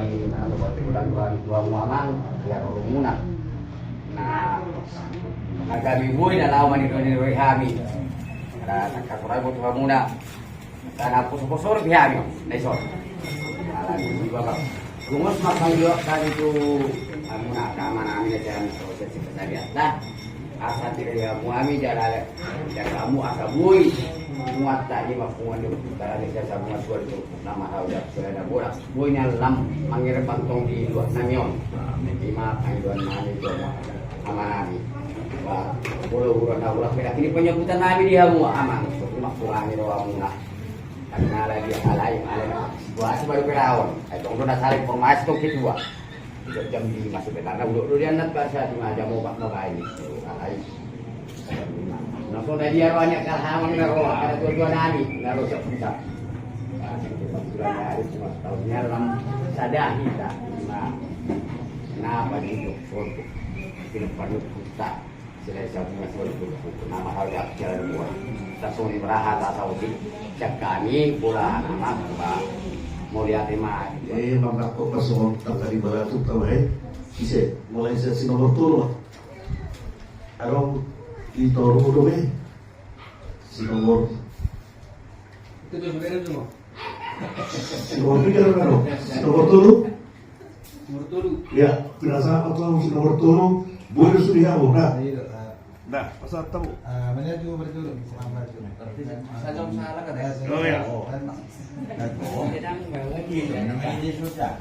yang dua muaman ya rumuna na nagabi boy na lawan ni Hami na nakakuray ko tuwa muna karena puso-puso rin Hami na iso di bawah gumos makangyo kali itu muna kama namin na dyan so sa sekretariat nah asa tidak muami jalan kamu asa boy muat tadi makungan di utara desa sama suara itu nama tahu dah sudah ada bola boynya lam manggil pantong di luar namion lima panggilan nami itu sama nami wah bola bola tahu lah beda ini penyebutan nami dia mu aman cuma kurang itu orang nak karena lagi alai buat baru perawan itu udah saling informasi tuh kedua jam di masuk ke karena udah dia nak bahasa cuma jam mau ini alai langsung dari dia banyak kalhaman naruh ada dua nani naruh seputar. Kebetulan hari cuma tahunnya dalam sadar kita kenapa gitu foto film perlu kita selesai punya foto nama hal yang jalan buat langsung diberahat atau di cek kami bola nama pak mau lihat lima maka kok pasong tadi balatuk tahu bisa mulai sesi nomor turun arong itu rumah si nomor itu tuh sebenarnya semua si nomor tiga kan si nomor tulu ya pirasa atau si nomor tulu boleh sudah nah nah pasal tahu mana juga bertulu sama itu saya jom salah kan oh ya sedang lagi namanya dia susah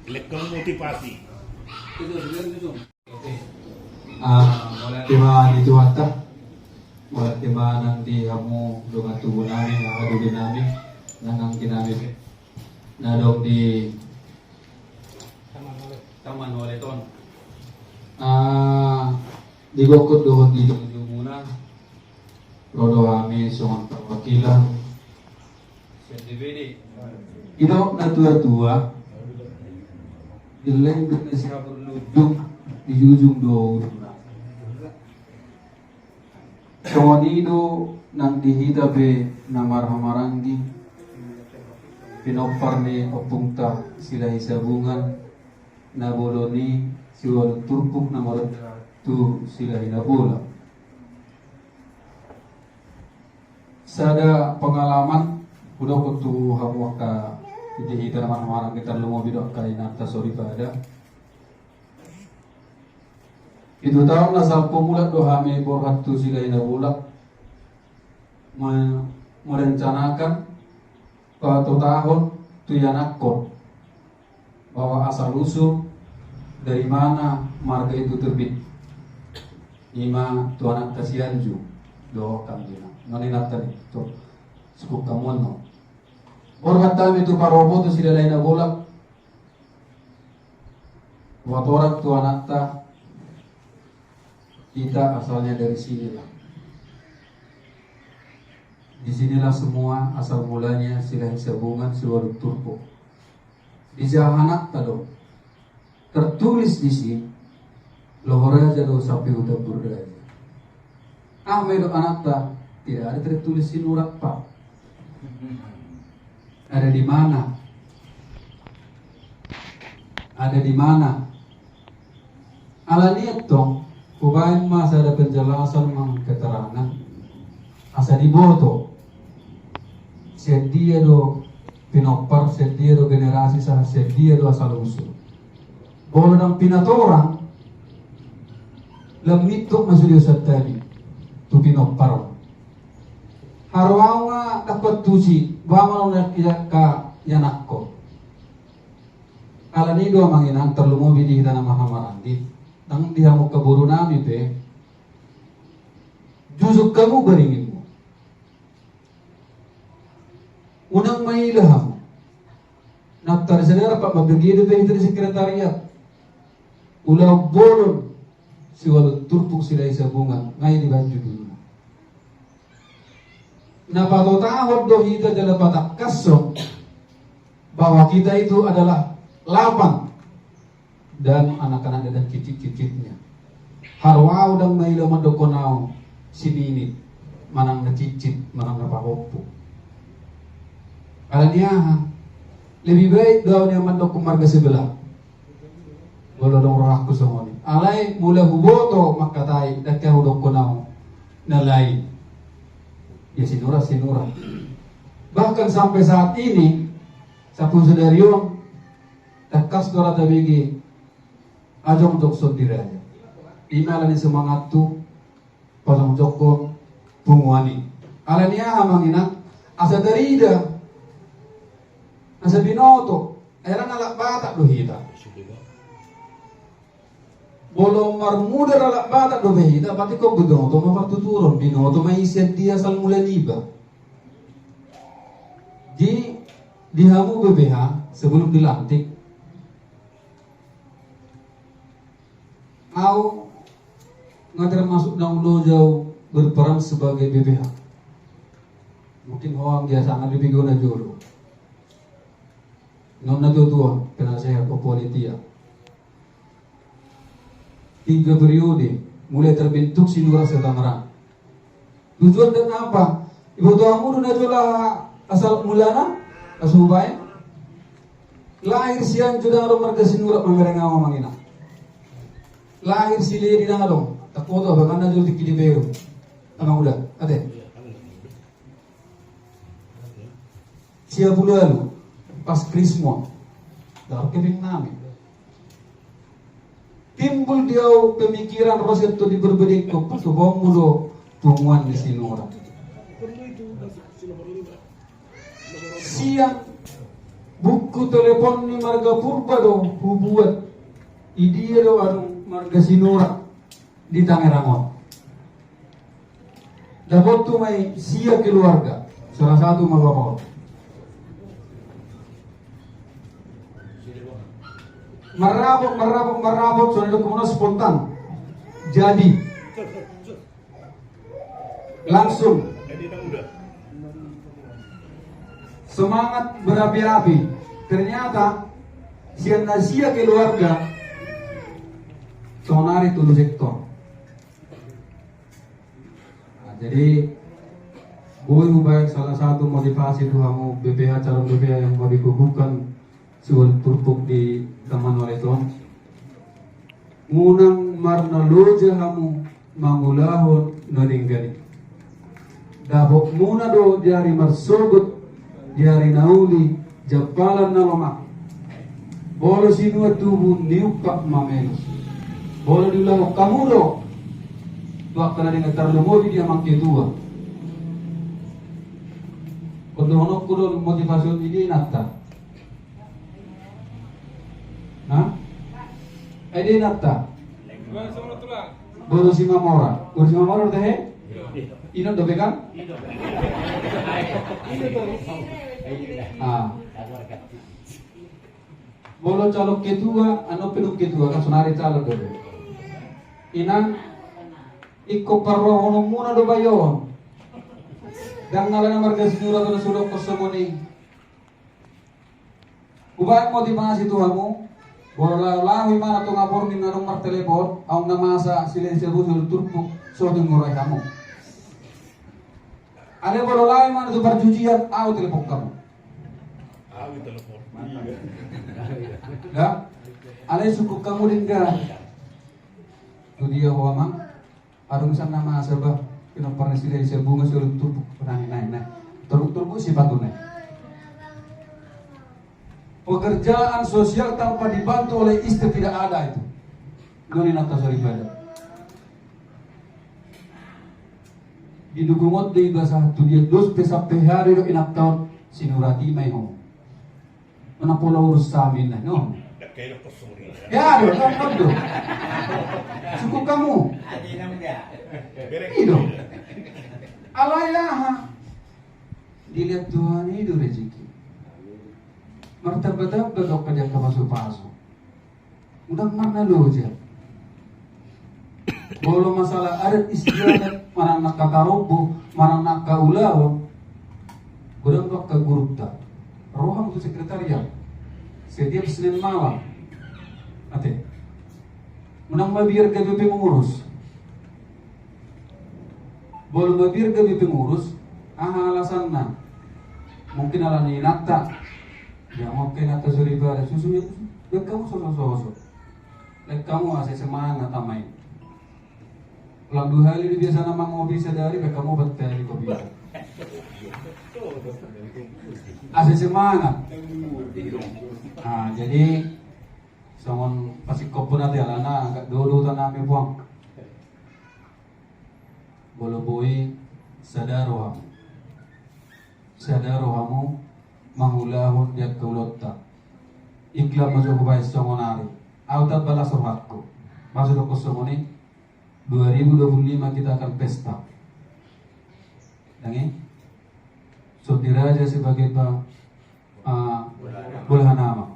lekang motivasi itu sebenarnya itu tema itu hatta wala tema nanti kamu dengan tubuh nami ada di nami nangang kinami na dog di taman waleton di gokot dohon di tujuh muna rodo kami sungon perwakilan CDBD itu na tua ileng dengan siapa berlujung di ujung doon Kawanido nang dihitabe na marhamaranggi pinopar ni opungta sila hisabungan na boloni siwal turpuk na tu sila hinabula sada pengalaman udah kutu hamu ka dihita na marhamaranggi tan lumobidok ka inata sorry pada itu tahun nasal pemulat dohame borhat tu sila inabulak merencanakan suatu tahun tu yanakon bahwa asal usul dari mana marga itu terbit ima tu anak kasianju doh kambina maninat tadi tu suku kamono borhat tami tu parobo tu sila inabulak watorak tu anak ta kita asalnya dari sinilah. Disinilah semua asal mulanya sila hisabungan siwaruk turpo. Di jahanak tado tertulis di sini lohoraja do sapi udah berdaya. Medo anak ta tidak ada tertulis di nurak pak. Ada di mana? Ada di mana? Ala niat dong. Kubain mas ada penjelasan mang keterangan asa diboto sedia do pinopar sedia do generasi sah sedia do asal usul bolo nang pinatorang lemito masudio sa tadi tu pinopar harwawa dapat tusi bamal na ka yanakko ala ni do manginang terlumo bidi kita na mahamarandi nang dia mau keburu nami pe jusuk kamu beringin mo unang mailaham naftar sadara pak mabegido pe itu di sekretariat ulah bolon si walau turpuk sila isa bunga ngai di baju dulu na patotahod do hita jala patak kasong bahwa kita itu adalah lapang dan anak-anak dan cicit-cicitnya. Harwau dan maila madokonau sinini manang na cicit manang na pahopo. Alaniaha lebih baik daun yang mandok marga sebelah. Bolo dong roh aku semua ni. Alai mula huboto makatai dak kau dok konau nalai. Ya sinura. Bahkan sampai saat ini sapun sedarion takas dora tabigi ajong dok sodira. Inalani semangat tu pasang joko pungwani. Alania amangina asa darida asa binoto era nalak batak dohita. Bolo marmuda ralak batak dohita pati ko binoto mapartuturon binoto maisian dia sal mula liba. Di hamu BPH sebelum dilantik au nggak masuk dalam jauh berperan sebagai BPH. Mungkin orang biasa nggak lebih guna jolo. Nona tuan penasehat politia. 3 periode mulai terbentuk Sinura Setangerang. Tujuan dan apa? Ibu tuamu duna jola asal mulana asubay. Lahir siang juda marga Sinura mamerengaw mangina. Lahir sili di nangalong. Takoto bagaimana jol di Kilibero. Amang udah, ada. Siapa lalu pas Krismo, dalam kebing nami. Timbul dia pemikiran Roseto di berbedik ke Patubong mudo tungguan di Sinura. Siang buku telepon ni marga purba do hubuat idia do anu marga Sinura di Tangerang. Dapat tu mai sia keluarga salah satu magapol. Merabot sudah kemudian spontan jadi langsung semangat berapi-api. Ternyata sia keluarga sonari tulu sektor. Nah, jadi boleh baik salah satu motivasi itu kamu BPH calon BPH yang mau dikukuhkan suul purpuk di taman waleton munang marna loja kamu mangulahon naringgani dabok muna do diari marsogot diari nauli japalan na lomak bolo sinua tubuh niupak mamenos bolo diulang kamu do tuak kana dengan tarlumodi dia mangke tua kodono kudo motivasi ini nata. Edi natta. Baru si Mamora teh? Ino dobe kan? Bolo calok kedua, ano peluk kedua kan sonari calok dobe. Inan ikko parro hono muna do bayon. Dan ngalana marga Sinura do sulok kosemoni. Ubay motivasi tuhamu. Bola lawi mana tu ngapor ni nomor telepon, au namasa silencio busul turpu so ngorai kamu. Ada bola lawi mana tu perjujian, au telepon kamu. Au telepon. Ya, ada suku kamu dingga. Tu dia huamang, arung san nama sebab kena pernah silencio bunga so turpu naik. Turpu si patunai. Pekerjaan sosial tanpa dibantu oleh istri tidak ada itu. Noni nata sorry pada. Didugungot di bahasa tu dia dos pesa pehari do inak tahun Sinurati mai ho. Mana pola urus samin nah no. Ya do do. Suku kamu. Itu. Alayah. Dilihat Tuhan itu rezeki. Martabat dok kerja ke pasu-pasu. Udah mana lo aja. Bolo masalah ada istilah mana nak kakarobo, mana nak kaulaw. Gudang dok ke gurupta. Roham itu sekretariat. Setiap Senin malam. Ate. Unang mabir ke BP mengurus. Bolo mabir ke BP mengurus. Alasan na. Mungkin ala ni nakta. Ya mau kena atas riba ada susu ya kamu sosok. Lek kamu asal semangat tamai. Ulang 2 hari biasa nama ngopi sedari kamu betul di kopi. Asal semangat. Nah, jadi songon pasti kopi nanti alana agak dulu tanami buang. Boloboi sadarohamu mahulahun dia kaulotta iklam masuk ke bais songonari autat balas hormatku maksud aku songoni 2025 kita akan pesta dangi so diraja sebagai bulan nama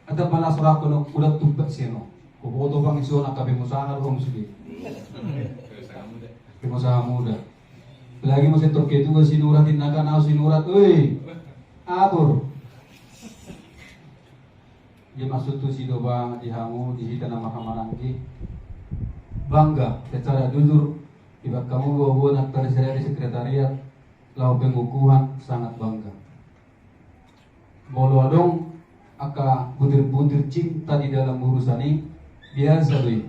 atau balas hormatku no udah tumbak sino kuboto bang isu nak kabe musaha ruang sudi pengusaha muda lagi masih terkait juga sinurat tindakan au sinurat atur dia maksud tu si doba dihamu dihita nama hamarangki bangga secara jujur tiba kamu bawa nak tersedia di sekretariat lau pengukuhan sangat bangga bolo adong aka butir-butir cinta di dalam urusan ini biasa doi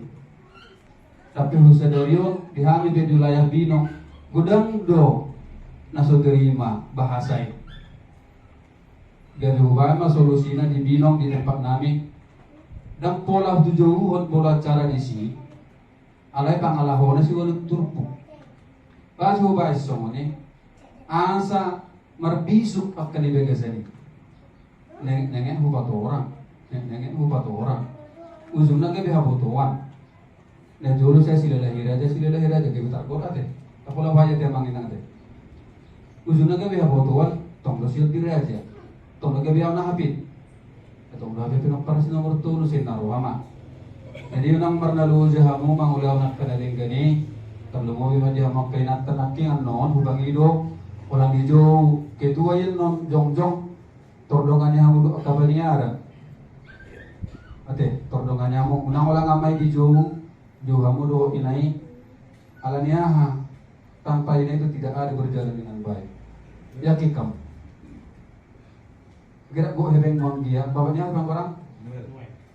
tapi husadarion dihami di wilayah Binong gudang do naso terima bahasai gabi ubama solusina di Binong di tempat nami dan pola tujuan pola cara di sini alai pangalahona si walut turpu pas ubay somone asa marbisuk akan dibegasani nengen hubat orang ujungnya gabi habotoan nah dulu saya sila lahir aja kayak tak kota deh tak pola wajah dia manginan deh ujungnya gabi habotoan tong dosil diri aja tong gabi au nahapit tong gabi pinokparas nomor 2 sin naruhama jadi unang marnalu jahamu mangulaw nak kadaling gani tablo mo dia makai natan aking non hubang ido ulang ijo ketua yin non jongjong tordongannya hamu kabaniara ate tordongannya hamu unang ulang amai di jo kamu do inai alaniaha tanpa ini itu tidak ada berjalan dengan baik. Yakin kamu? Gerak gua hebeng mon dia, bapaknya bang orang?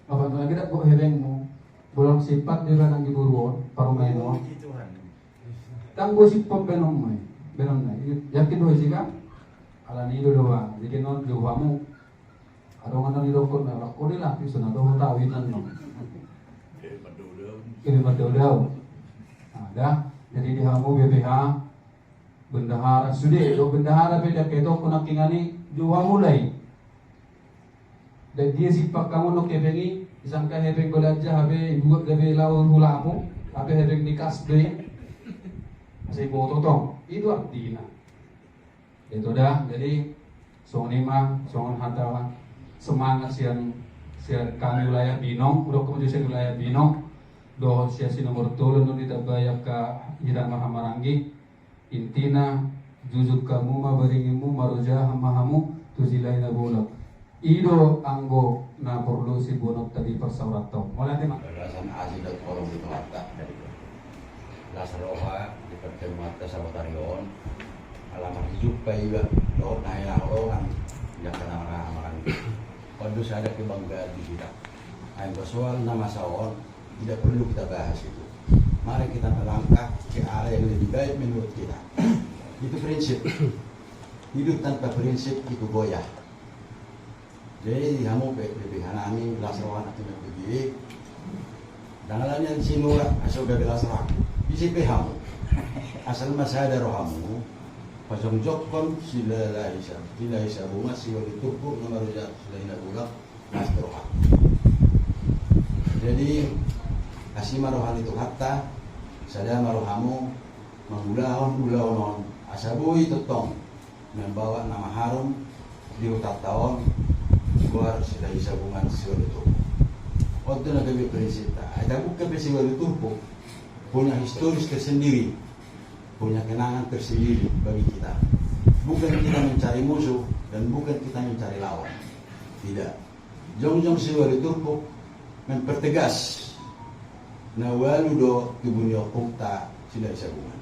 Bapaknya gerak gua hebengmu, bolong sifat dia nang diburuon, parumaino. Tang gua sifat benom yakin do sih kan? Alani do doa, jadi non do kamu. Adongan di dokon na ko nila, piso na do tawinan no. Ini berdodau ada jadi di hamu BPH bendahara sudah do bendahara beda ketok kunakingani juwa mulai dan dia sipak kamu no kebengi disangka hebeng belajar habe ibu gabe lawan hulamu habe hebeng nikas be masih boto tong itu artinya itu dah jadi sonima songon hatawa semangat sian kami wilayah Binong udah kemudian wilayah Binong do siasi nomor 3 no ditabayak ka hirang mahamaranggi intina jujud kamu mabaringimu maroja hamahamu tuzilay na bulak ido anggo na perlu si bonok tadi persawrato mulai tema Gagasan asid at kolong dito mata Lasaroha di pertemuan Sabatarion alamat hidup kayo doon na ilahoran yang kena mahamaranggi kalau ada kebanggaan di kita ayam bersoal nama sawon tidak perlu kita bahas itu. Mari kita melangkah ke arah yang lebih baik menurut kita. Itu prinsip. Hidup tanpa prinsip itu goyah. Jadi kamu lebih hanami lasrawan atau begini. Dangalannya sinura asal dari lasrawan. Bisi pehamu. Asal masih ada rohamu. Pasang jokon sila isa bunga sila ditupuk nomor jat sila inagulak mas roham. Jadi kasih marohan itu hatta sada marohamu menggulahon asabui tetong membawa nama harum di utak tahun keluar sudah bisa hubungan siwal itu waktu nak prinsip ada bukan siwal itu punya historis tersendiri punya kenangan tersendiri bagi kita bukan kita mencari musuh dan bukan kita mencari lawan tidak jong siwal itu mempertegas nawalu do kibunyo pungta sila isagungan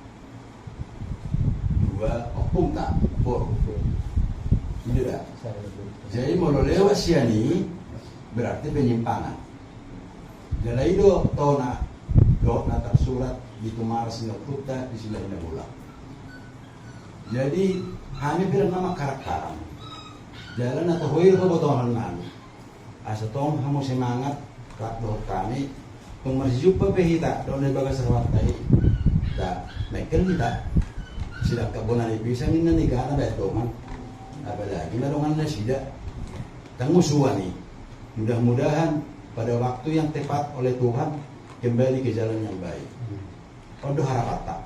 dua pungta por Tidak. Jadi mau lewat siani berarti penyimpangan. Jadi itu tona nata surat itu maras nggak putar di sila ina bulan. Jadi kami bilang nama karakter. Jalan atau hoir ke botohan kami. Asa tong kamu semangat rak doh kami. Pemerjupa pehita doon bagas rawat tahi. Da mekel kita silang kabunan ibisang ina nigana betoman. Apalagi narongan na sida tangusuan nih. Mudah-mudahan pada waktu yang tepat oleh Tuhan kembali ke jalan yang baik. Odo harapata.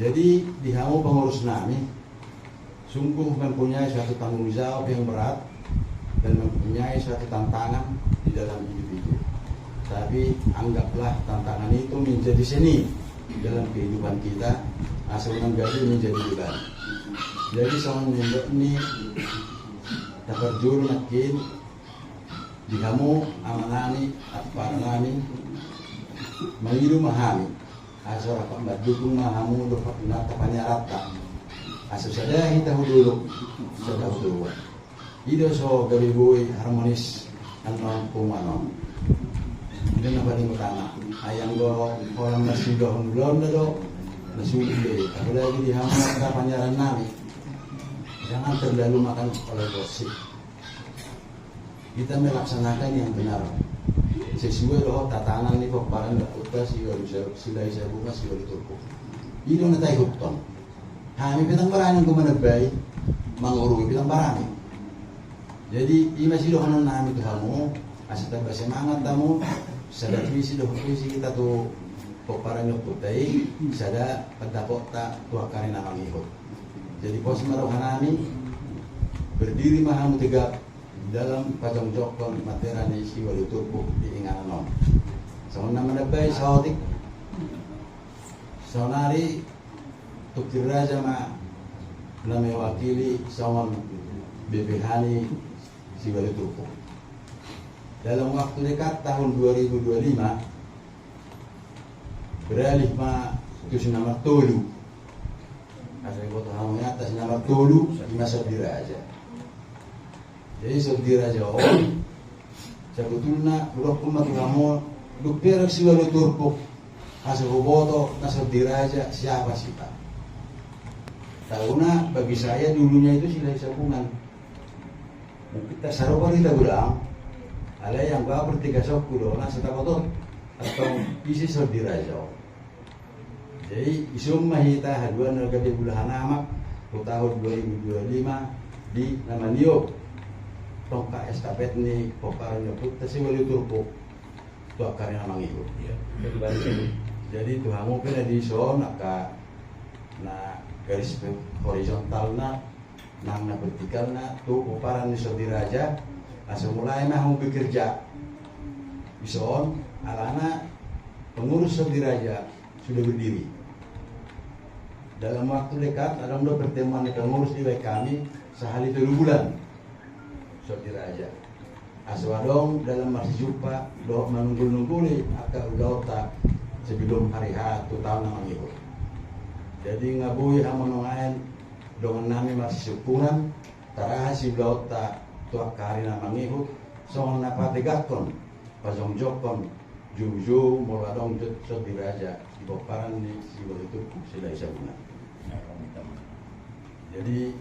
Jadi di hamu pengurus nami sungguh mempunyai suatu tanggung jawab yang berat dan mempunyai suatu tantangan di dalam hidup itu. Tapi anggaplah tantangan itu menjadi seni dalam kehidupan kita, asalkan jadi menjadi beban. Jadi soal nembak ini dapat juru nakin di kamu amanani apa nani mengiru mahami asal apa dukung mahamu dapat nata panyarata asal saja kita dulu sudah dulu itu so gabibui harmonis anon pumanon itu yang paling utama ayang go orang masih dohon belum do nasubi apalagi di hamu nata panyaran nami. Jangan terlalu makan oleh gosip. Kita melaksanakan yang benar sesuai dengan tatanan ni paparan dapat si sila isa buka si turko. Ilo na tayo hukton. Kami pitang barang yang kumanabay mangurui pitang barang. Jadi ima silo kanon namin to hamo asita ba semangat tamo sada visi do visi kita to paparan yo putay sada pagdapot ta tuwa karin na mangihot. Jadi pos maruhan namin berdiri mahamu tegak dalam pajang jokon matera ni si wali turbo di inganon. So nama nabay saotik sonari tukir raja ma na mewakili sawan bebehani si wali turbo. Dalam waktu dekat tahun 2025 beralih ma itu nama tolu. Asal kota kamu atas nama tolu lima Sabdiraja. Jadi Sabdiraja sebetulnya udah pun mati kamu luperak si walu turpuk asal boto na Sabdiraja siapa sih pak? Tahu bagi saya dulunya itu sila sabungan. Kita saroba kita bilang ada yang bawa bertiga sok kudo na setakotot atau isi Sabdiraja. Jadi isum mahita haduan nagati bulahan amak tahun 2025 di nama Niok tongka estafet ni pokaran nyokut tasi wali turpo tuak karena mangigo. Jadi tuhamu kena di so naka na garis horizontal na nang na vertikal na tu pokaran ni Sabdiraja asal mulai mah bekerja ison alana pengurus Sabdiraja sudah berdiri. Dalam waktu dekat ada pertemuan dengan pengurus di baik kami sehari 3 bulan. Sabdiraja. Aswadong dalam masih jumpa do menunggu-nunggu akan udah tak sebelum hari H tu tahun nang itu. Jadi ngabui hamonongaen dengan nami masih syukuran taraha si udah tak tuak kari nang itu soal napa tegakon pasong jokon juju moladong Sabdiraja di boparan di siwal itu sudah isabuna. Jadi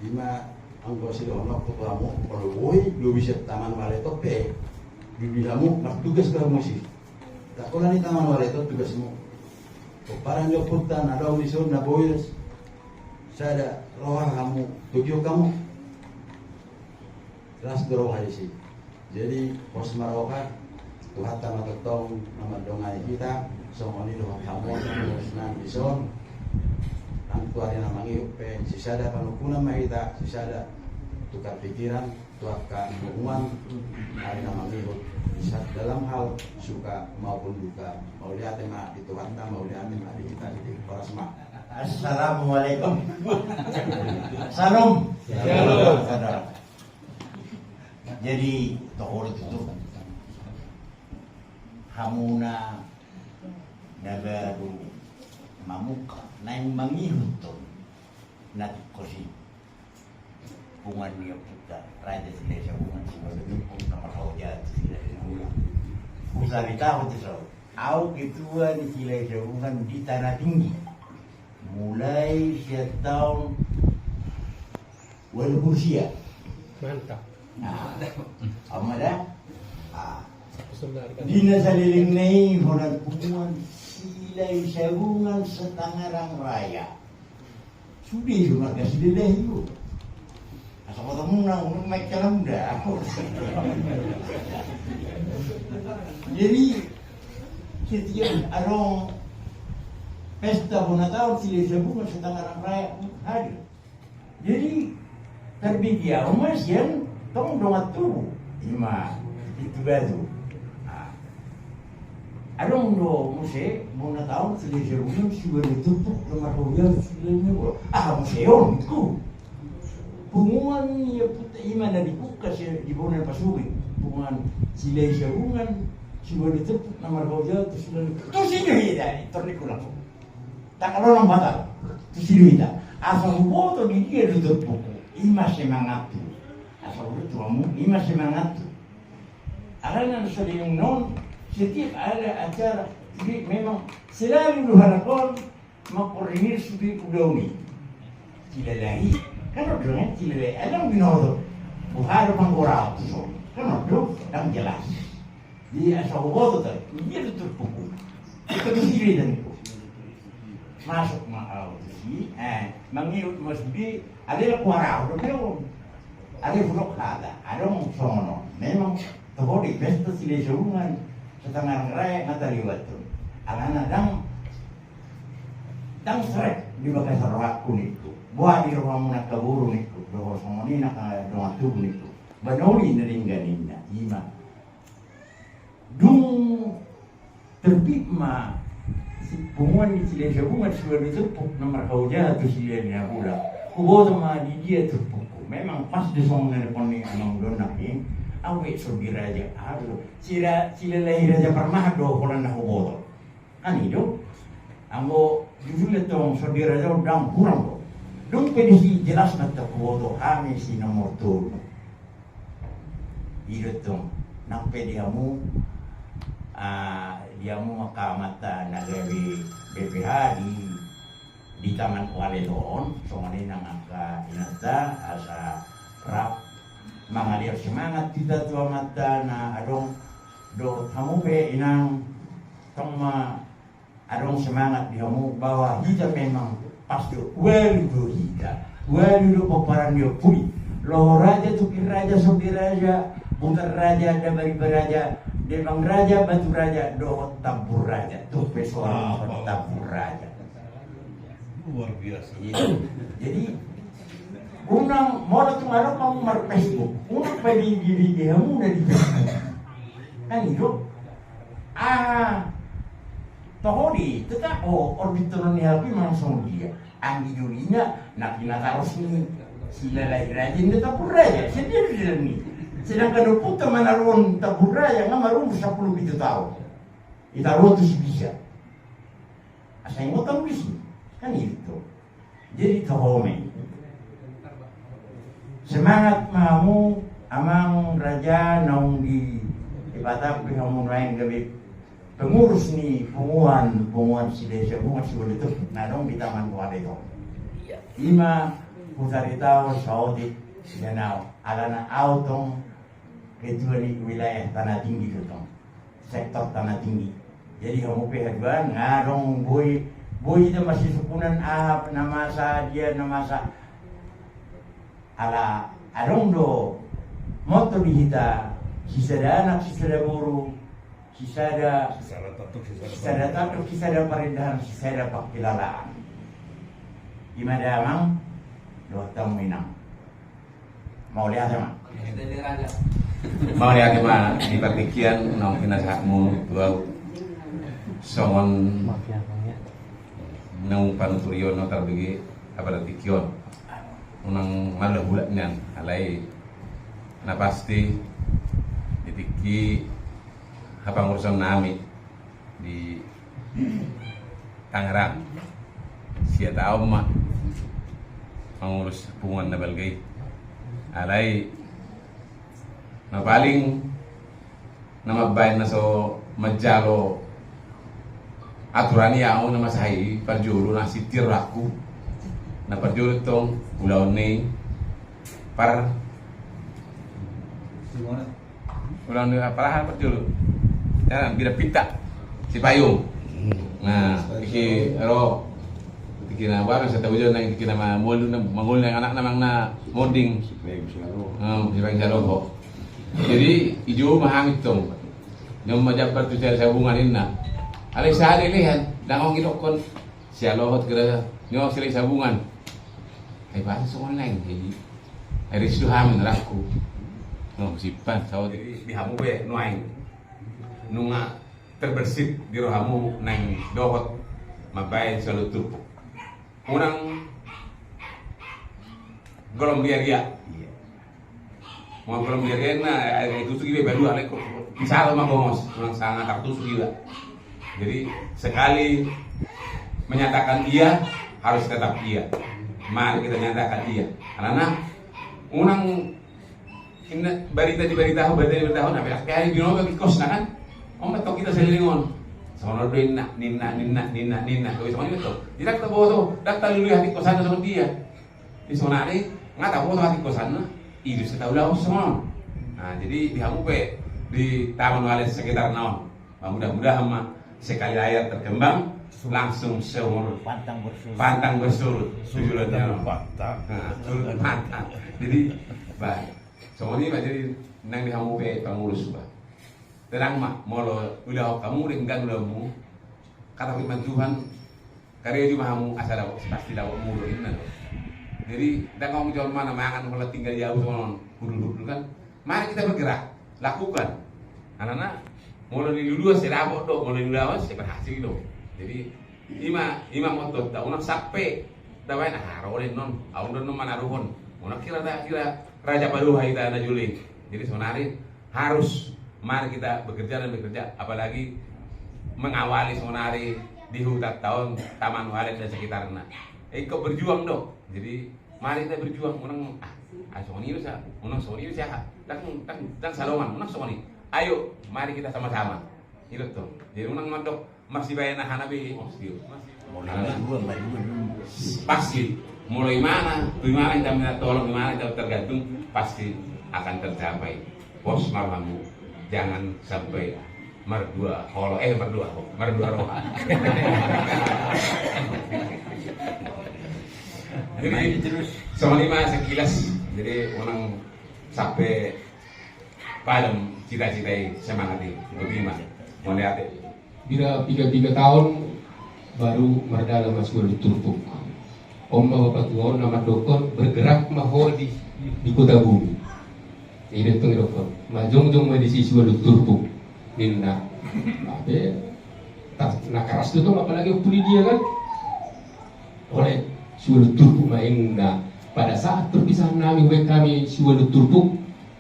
lima anggo sila honok kamu kalau woi lu bisa taman wale tope bibilamu nak tugas kamu sih tak kau ni taman wale to tugasmu boparan yo putan ada ulisun na boys sada roha kamu tujuh kamu kelas roha sih jadi pos maroka Tuhan tama tetong nama dongai kita somoni doa kamu nan bison ang tuari na mangiupe sisada panukuna mahita sisada tukar pikiran tuakan hubungan hari na mangiup bisa dalam hal suka maupun duka mau lihat emak di Tuhan tak mau lihat emak di kita di parasma. Assalamualaikum. Salam. Jadi tohor itu hamuna nagaru mamuka naing mangihutun nat kosi bungan niya puta raja sila sa bungan sila ditumpok na makawajat sila sila usabi tahu tu so au ketua di sila sa bungan di tanah tinggi mulai tahun walaupun sia Mantap. nah amada Sebenarnya. Dina saliling nai honan punguan silai sabungan setangarang raya. Sudi cuma kasih dia itu. Asal kau menang, naik kalam dah. Jadi setiap arong pesta Bonatau silai sabungan setangarang raya hadir. Jadi terbikia umas yang tong dongat tubuh. Ima itu batu. Adong do muse muna taon sila jerusalem sudah ditutup nomor hotel silanya bo museum itu punguan ya puta iman dari buka di bonan pasubi punguan sila jerusalem sudah ditutup nomor hotel itu silanya itu sini dari tornikulah tak kalau orang batal itu sini dah asal boto di dia ditutup ima semangat tu asal boto kamu ima semangat tu karena sering non setiap ada acara, jadi memang selalu diharapkan makoordinir studi udauni. Tidak lagi, kan orang tidak lagi. Ada yang binodo, bukan pangkorau tu, kan orang yang jelas. Jadi asal bodoh tu, dia tu terpukul. Itu sendiri dan itu masuk mau sih, mengiut masbi ada yang korau, ada yang buruk ada yang sono. Memang terhadap pesta sila serungan. Setengah raya ngataliwat tu, alana dang seret di bagai sarwak itu, buat di rumah munak kaburu itu, doa somoni nak doa tubuh itu, banoli neringganinna, ima, dung terbit ma, si punguan di sila sabungan sudah ditepuk nomor kau jatuh sila ni aku dah, kubo sama di dia tepuk, memang pas di somoni poni anong donak ini. Awet sobira aja, aduh, sila lahir aja pernah do kolan nak bodoh, kan itu, ambo jujur letong sobira aja udah kurang do, dong pedisi jelas nak bodoh, kami si nomor tu, itu tong, nak pediamu, diamu makamata nagawi BPH di Taman Kuala Don, soalnya nang angka inata asa rap. Mangalir semangat kita tua mata na adong do kamu be inang tong adong semangat di kamu bahwa kita memang pasti do paparan dia puli loh raja tukir raja sopir raja putar raja dabari beraja debang raja batu raja do tabur raja tuh pesoal tabur raja Luar biasa. jadi unang mola tumaro kamu mar Facebook unang pwede video mo na dito kan itu tohodi tetap orbiter ni happy langsung dia ang jurinya nak kinataros ni sila lahir aja ni tapur raja sendiri dia ni sedangkan puta manaron tapur raja nga marum 10 tahun itaron tu si bisa asal mo tambis kan itu jadi tohome semangat mamu amang raja naung di ibadah kamu naik gabi pengurus ni punguan si desa punguan si itu nadong di Taman Kuala itu ima pusari tahu saudi danau alana autong ketua di wilayah tanah tinggi itu sektor tanah tinggi jadi kamu pihak ngadong boy itu masih sukunan nama sa dia nama sa ala adong do moto dihita sisada anak sisada guru sisada tatuk sisada perindahan sisada pakilalaan gimana amang do taminang mau lihat sama Mau lihat gimana di pertikian nong kinasakmu dua songon nong panuturyo no terbagi apa tikion unang malah bulan nian alai na pasti ditiki apa urusan nami di Tangerang sia tahu mah mengurus hubungan na balgai alai na paling nama bayan na so majalo aturan yaw na masahi parjolo na sitir aku na parjolo tong ulaw ni par ulaw ni parahan parjolo yan bida pita si payung nah iki ro iki na ba sa tawo na iki na mangul na anak namang na moding si payung salo jadi ijo mahangit tong yung majabar tu sa sabungan na alay sa lihat dangong ginokon siya lohot kira nyo sila sabungan ay basa sa online ay risdo hamin rakko no sipan sa di hamu be nuaing nunga terbersih di rohamu nang dohot mabay sa lutup unang golong dia mau golong dia na itu sugi be baru alay ko misal magomos unang sangat kartu sugi ba. Jadi sekali menyatakan iya harus tetap iya. Mari kita nyatakan iya. Karena unang berita di berita nah kaya binomo bagi kos na kan. Betul kita selingon. Sono ninna. Kau sama itu. Tidak kita bawa tuh. Dak lulu hati kosan sama dia. Di sonari nggak tahu hati kosan. Itu setahu lah semua. Nah jadi di Hamupe di Taman Wales sekitar naon. Mudah-mudahan mah sekali layar terkembang langsung seumur pantang bersurut sujudnya pantang jadi baik semua ini jadi nang dihamu be pengurus bah terang mak molo udah kamu ringgan udah mu kata firman Tuhan karya di mahamu asal pasti dapat mulu ini jadi dan kamu jual mana mangan kalau tinggal jauh sama dulu kan mari kita bergerak lakukan anak-anak mulai dulu saya dapat dong, mulai dulu awal saya berhasil dong. Jadi ima motor, tak unak sampai, dah banyak harolen non, awal non mana ruhon, unak kira raja baru hai kita ada Juli. Jadi sebenarnya harus mari kita bekerja dan bekerja, apalagi mengawali sebenarnya di hutan tahun Taman Wales dan sekitarnya. Ikut berjuang dong. Jadi mari kita berjuang, unang soni itu sah, unang soni itu sah, dan salongan, unang soni. Ayo, mari kita sama-sama. Itu tuh. Jadi unang mandok masih bayar hanabi pasti mulai mana, gimana kita minta tolong, gimana kita tergantung pasti akan tercapai. Bos marhamu, jangan sampai merdua roh. Jadi terus sama lima sekilas. Jadi unang sampai padam cita-cita semangat bagaimana mau lihat bila 3 tahun baru merdala masuk di Turpuk om bapak tua nama dokon bergerak mahol di kota bumi ini tuh dokon majong di sisi di Turpuk ninna tapi nak keras itu apalagi puli dia kan oleh suatu Turpuk mainna pada saat perpisahan kami suatu Turpuk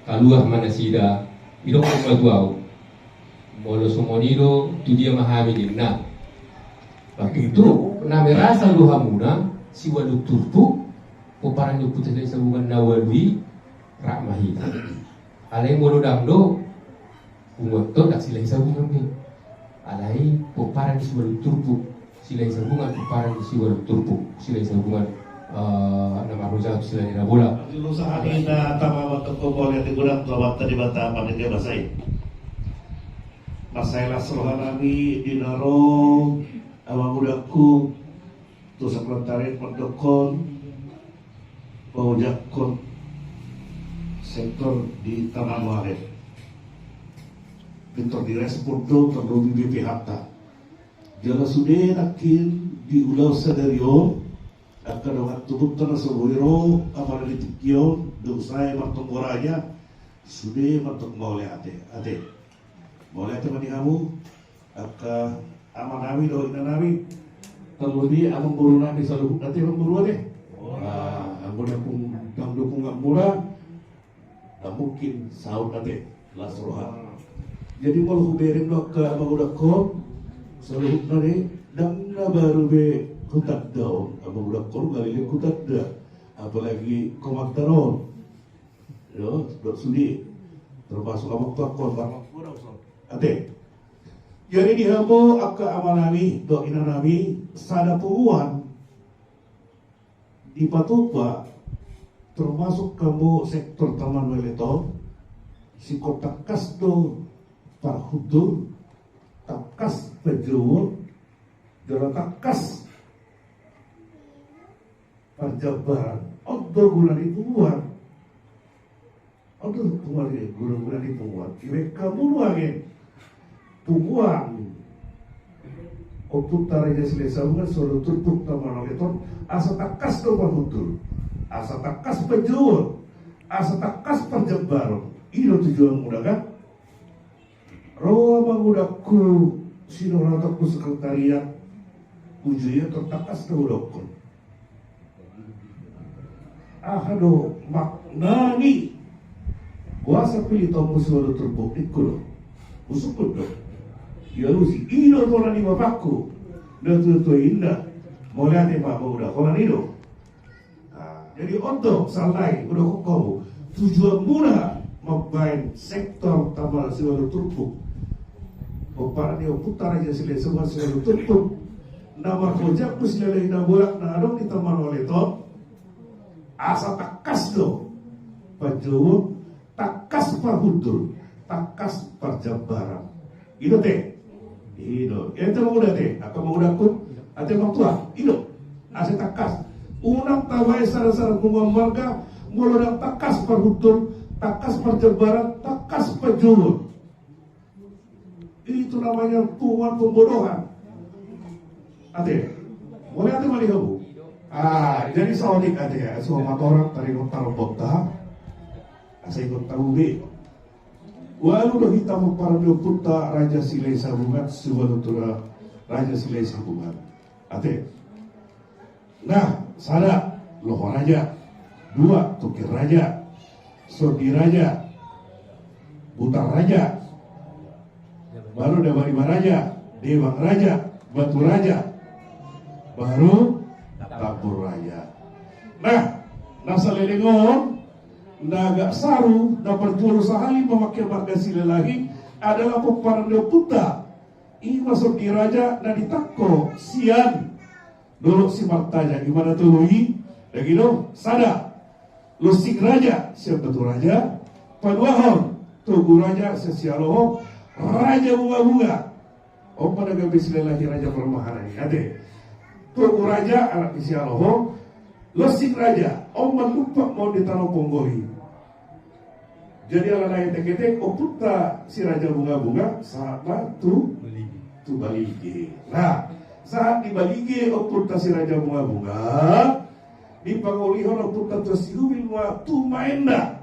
kaluar mana sida idong ko matuaw molo sumoniro tu dia mahami dinna begitu na merasa luhamuna si walu turpu ko parang yung putas sa bungan na walwi ramahita alay molo damdo umoto dak sila sa bungan ni alay ko parang si walu turpu sila sa bungan ko parang si walu turpu sila sa bungan nama rojak sila ni bola. Usaha ina tama waktu kau yang digunakan lawat tadi bata panitia basai. Masailah selohan kami dinaro awak mudaku tu sekretaris pendokon paujakon sektor di Taman Wales. Pintor direspon tu terlalu BPH. Jala sudah nakin di ulau sadario akan orang tubuh terasa wiro apa di tikio dosai martung goranya sudah martung boleh ate mani kamu akan amanami do inanami terlebih amang buru nami selalu nanti amang buru deh amang dukung nggak murah tak mungkin sahur ate lasroha jadi kalau huberin do ke amang udah kom selalu nani dan baru be kutat daun, abang udah kor kali kutat dah, apalagi komaktaron. Yo, dok sudi termasuk abang tua korban. Ate. Jadi di habo akka amanami dok inanami sada puuan di Patupa termasuk kamu sektor Taman Weleton si kota kasdo parhudur takas pejowo jalan takas parjabaran odo gula di puuan odo gula di puuan kira kamu luangin puuan Oput taranya selesai suruh tutup Taman Weleton asa takas do parhudur asa takas pejowo asa takas parjabaran ino tujuan muda kan roa mangudakku sinorataku sekretariat ujungnya tertakas terudokun ahado maknani kuasa pilih tomu suara terbuk ikut usukut dong ya lusi ino tola ni bapakku dan tuh indah mulai nih bapak udah kolan itu jadi untuk salai udah kau tujuan muda membain sektor tambal suara terbuk Bapak dia putar aja sila semua selalu tutup. Nama kojak pun sila ina bolak na adong di Taman Weleton. Asa takas do. Pajowo takas parhudur, takas parjabaran. Ido teh. Ido. Ente mau udah teh. Aku mau udah kun. Ate mau tua. Ido. Asa takas. Unang tawai sara-sara bunga warga. Mulodang takas parhudur, takas parjabaran, takas pajowo. Itu namanya tuan pembodohan. Ate, boleh ate mali kamu? Jadi sodik ate ya, semua orang tadi notar bota, saya ikut tahu be. Walau dah hitam para putra Raja Silai Sabungan, sebuah tutura Raja Silai Sabungan. Ate, nah, sada loho raja, dua tukir raja, sodi raja, butar raja. Baru Dewari Raja, Dewang Raja, Batu Raja, baru Tabur Raja. Nah, nasa lelengon, naga saru, dapat juru sahali memakai marga silelahi adalah peparan puta. Ini masuk di Raja dan ditakko sian. Dulu si Martaja gimana tuh lui? Dan gitu, sada. Lusik Raja, siapa tuh Raja? Paduahon, Tugu Raja, sesialoho. Raja bunga-bunga. Pada gabi silelahi Raja Permahan ini. Ade. Tugu Raja anak isi aloho. Losik Raja. Lupa mau ditaruh ponggori. Jadi ala naik tek-tek. Putra si Raja bunga-bunga. Saat tu baligi. Nah, saat di baligi. Putra si Raja bunga-bunga. Di pangolihon putra tersihubil tu mainda.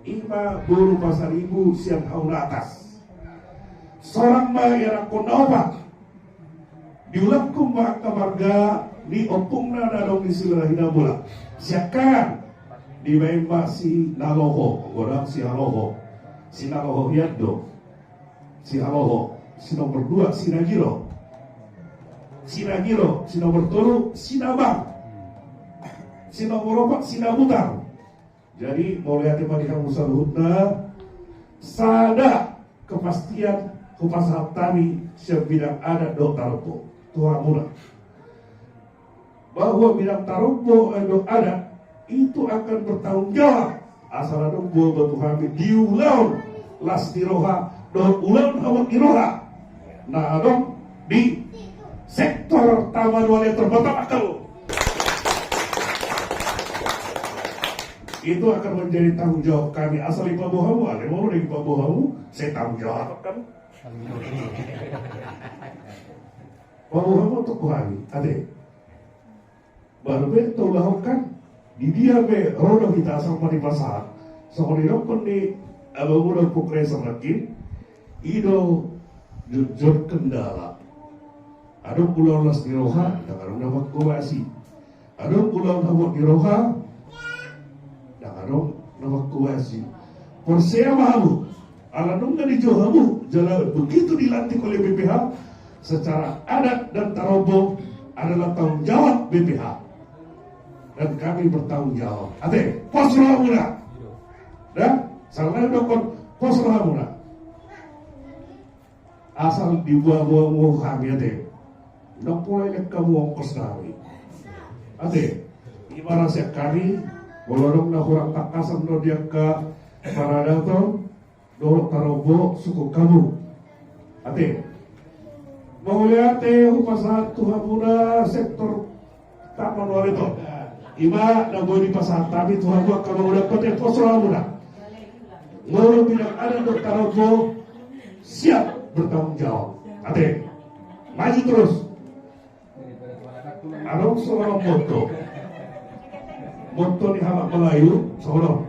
Ima buru pasar ibu siang haun atas. Seorang bayar kondopak diulang kumbang kemarga di opungna dadong di silahina bola siakan di baimba si naloho orang si aloho si naloho yaddo si aloho si nomor 2 si nagiro si nomor 3 si nabang si nomor 4 si nabutar. Jadi mulai hati mati kamu saluhutna sada kepastian kupasal tani sebidang adat do tarupo tua mula bahwa bidang tarupo do adat itu akan bertanggung jawab asal ada buah batu hamid diulang las diroha do ulang hawat diroha nah adong di sektor Taman Weleton Batam akal itu akan menjadi tanggung jawab kami asal Pak Bohamu ada mau dari Pak Bohamu saya tanggung jawab kan Pamuhamu untuk kuhani, ade. Baru betul lakukan di dia be roda kita sama di pasar, sama di dokon di abang udah pukre semakin, ido jujur kendala. Ada pulau las di roha, jangan dapat kuasi. Ada pulau dapat di roha, jangan dapat kuasi. Persiapamu. Aladung dari Johamu jalan begitu dilantik oleh BPH secara adat dan tarobo adalah tanggung jawab BPH dan kami bertanggung jawab. Ate, pos roh muda. Dan sarana dokon pos ramuna. Asal dibuah-buah mau kami ade. Udah mulai kamu ongkos nawi. Ade, ibarat sekali, bolorong na kurang takasan do dia ke parada to, do tarobo suku kamu. Ade, mau lihat upasaha Tuhan muda sektor taman wali to. Iba na boleh di pasar tapi Tuhan gua kamu udah kote pos ramuna. Loro bilang ada do tarobo siap bertanggung jawab. Ade, maju terus. Ada seorang moto di Halak Melayu, seorang.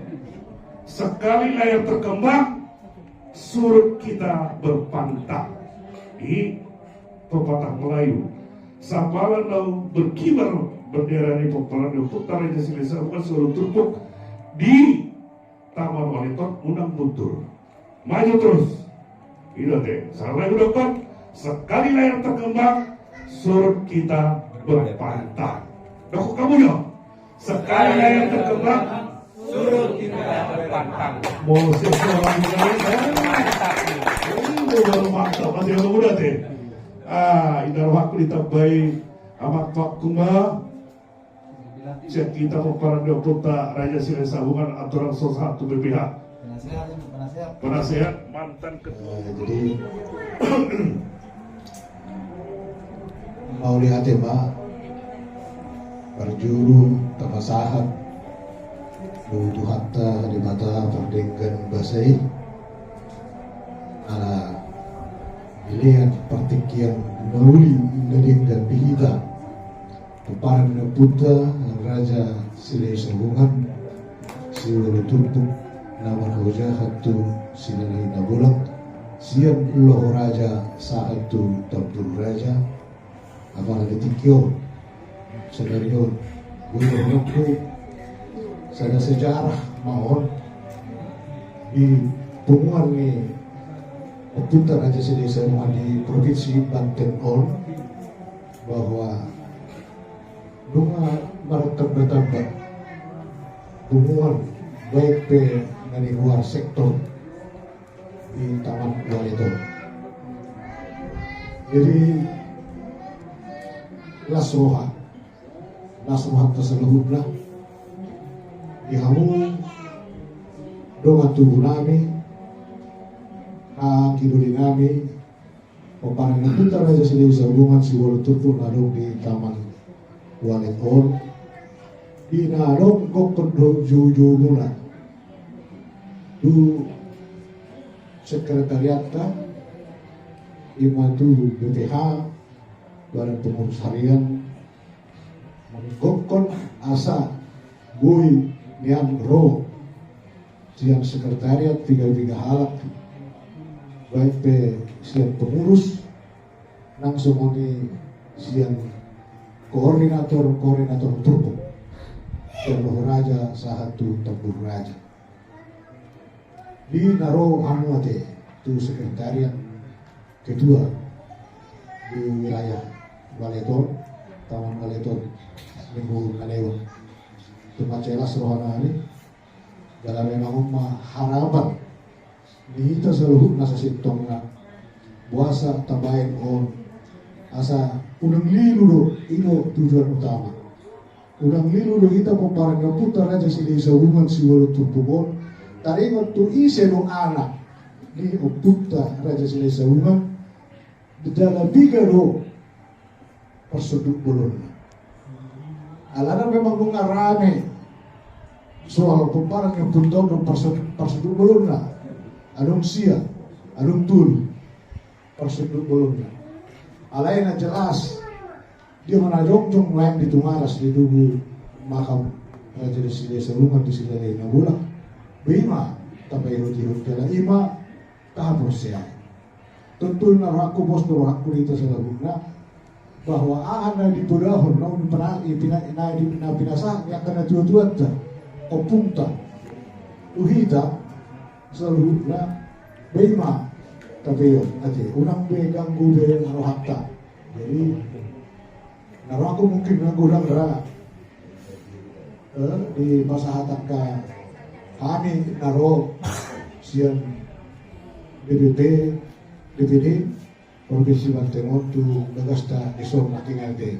Sekali layar terkembang, surut kita berpantang. Di pepatah Melayu. Sampalan lau berkibar bendera di peperangan di putar Raja Silesa bukan seluruh turpuk di Taman Walitot undang mundur. Maju terus. Itu deh. Salah udah sekali layar terkembang, surut kita berpantang. Dok kamu ya? Sekali layar terkembang, Surut kita berpantang. mau sesuatu ini baru mantap. Masih yang muda teh. Indah waktu ditabai amat waktu mah. Siap kita peperangan Deputa Raja Silesa hubungan aturan satu BPH. Penasehat mantan ketua. Jadi mau lihat ya Pak, berjuru tapasahat Lutu hatta di mata perdengan basai ala melihat pertikian meuli dan bihita peparan putra Raja Silesa hubungan siwala tumpuk nama roja hatu sinalai nabulat sian loh raja saat tu tabdul raja apalagi tikyo senario gue sada sejarah mahon di pengumuman ni Putra Raja Silesa di provinsi Banten on bahwa dunga merekam bertambah pengumuman baik dari luar sektor di Taman Walitot. Jadi Lasroha terseluruhnya dihamu dengan tubuh nami kiduli nami peparangan Putra Raja Silesa hubungan si Wali Turku nadong di Taman Walitot di nadong gokon juju mula du sekretariat imatu BPH Badan Pengurus Harian menggokon asa boy nian ro siang sekretariat tiga halak baik siang pengurus langsung ini siang koordinator turbo dan roh raja satu tabur raja di naro amate tu sekretariat kedua di wilayah Walitot, Taman Walitot minggu kalewa tempat jelas rohana ini dalam memang harapan di kita seluruh nasa sitong na puasa tabain on asa unang lilu do ino tujuan utama unang lilu do kita peparangan Putra Raja Silesa hubungan si Wali Turpukon taringot tu ise no anak ni Putra Raja Silesa hubungan dalam biga do persuduk bulun alana memang mengarame soal pemparan yang puntong dan persuduk bulun na adong sia adong tul persuduk bulun na alaina jelas dia menajong-jong lain di Tungaras di tubuh makam Raja Silesa hubungan di Silai Nabulang bima tapi hirut-hirut kala ima tahapos siya tentu naraku bos doraku dito sa labuna bahwa ahan na dipudahon na pinasa yang kena tuat-tuat ta opunta uhita selalu na bema tapi yun ati unang be ganggu be narohata jadi naraku mungkin ganggu lang ra di pasahatan ka kami naro sian DPD Provinsi Banten tu bagasta isong nakingante.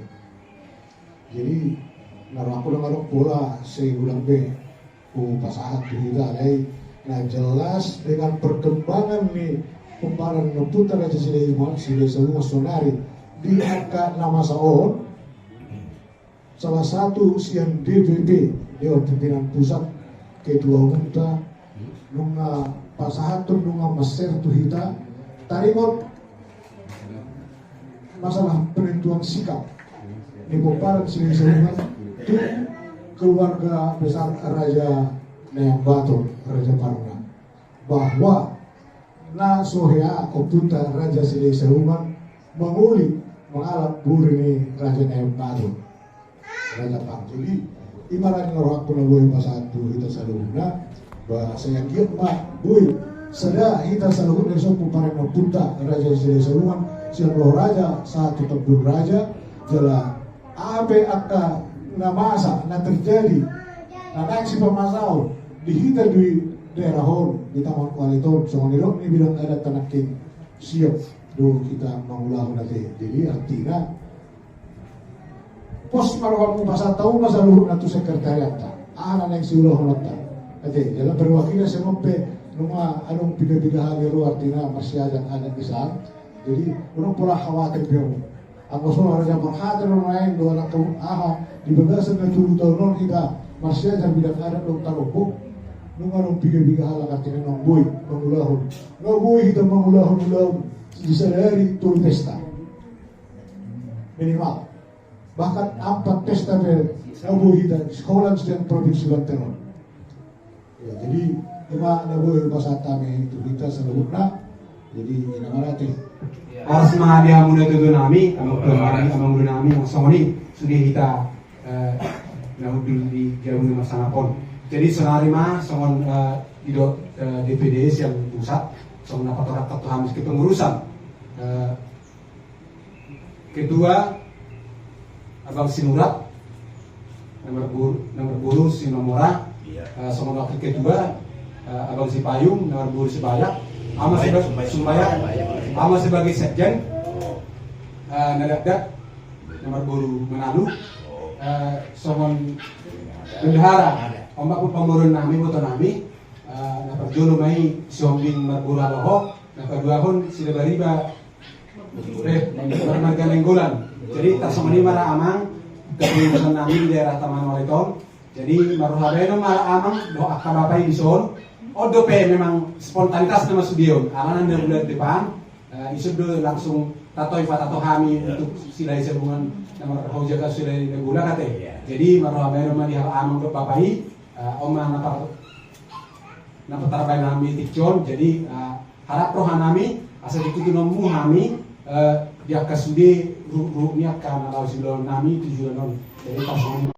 Jadi naro aku nang pola segulang be ku pasahat tu hida lai. Nah jelas dengan perkembangan nih kumparan putar Raja Silei Saunga Sonari di angka nama saon salah satu sian DPP Dewan Pimpinan Pusat Ketua Umum ta nunga pasahat tu nunga maser tu hita tarimot masalah penentuan sikap di kumparan Silei Saunga itu keluarga besar Raja Nayang Batur Raja Paruna bahwa na sohea opunta Raja Silei Saunga mengulik mengalap burini Raja Nayang Batur Raja Paruna. Jadi imaran orang pun boleh pasatu kita saluna bahasa yang giat mak boy sada kita saluna so kumparan opunta Raja Silei Saunga siapa raja satu tebur raja jala abe akka na masa na terjadi na naksi pemasau dihita di daerah hon di Taman Kualiton soalnya ini bilang ada tanakin siap do kita mengulang nanti jadi artinya pos maruang masa tahu masa luhur natu sekretariat ta anak yang siulah honata nanti dalam perwakilan sempe numa anong piga-piga hal artinya masih ada besar jadi orang pula khawatir biar aku soal raja berhadir orang dua anak aha di bagasan na 7 tahun kita masih ada bilang ada dong taroko nung biga-biga hal artinya nong boy mangulahon nong boy kita mangulahon bisa dari turun pesta minimal bahkan 4 pesta ber nong boy kita sekolah setiap provinsi Banten ya jadi cuma nong boy pasatame itu kita seluruhnya jadi ini marate Oras mga dia muna tuto nami, amang nami ang songoni sudah kita nahudul di gabung masangapon. Jadi senari mah songon ido DPD yang pusat songon napatorak ketua hamis kepengurusan. Kedua Abang Sinurat nomor buru Sinomora, songon wakil kedua Abang Sipayung nomor buru Sibayak. Ama sebagai sekjen Nadakdak nomor buru Manado somon bendahara ombak pemurun nami moto nami naperjolo mai siombing marburu aloho naperduahon sida bariba marga Nenggolan jadi tasomani mara amang kepengurusan nami di daerah Taman Waleton jadi maruhabeno mara amang do akabapai di son Odo pe memang spontanitas nama studio. Amanan dari bulan depan isu do langsung tatoi fatato kami untuk silai serungan nama hojaka silai negula kate. Jadi marohamero mani hal amang do papai oma napa tarbai nami tikjon. Jadi harap rohanami asal ikuti nomu kami dia kasudi ru niat karena kalau silon nami tujuan non. Jadi pas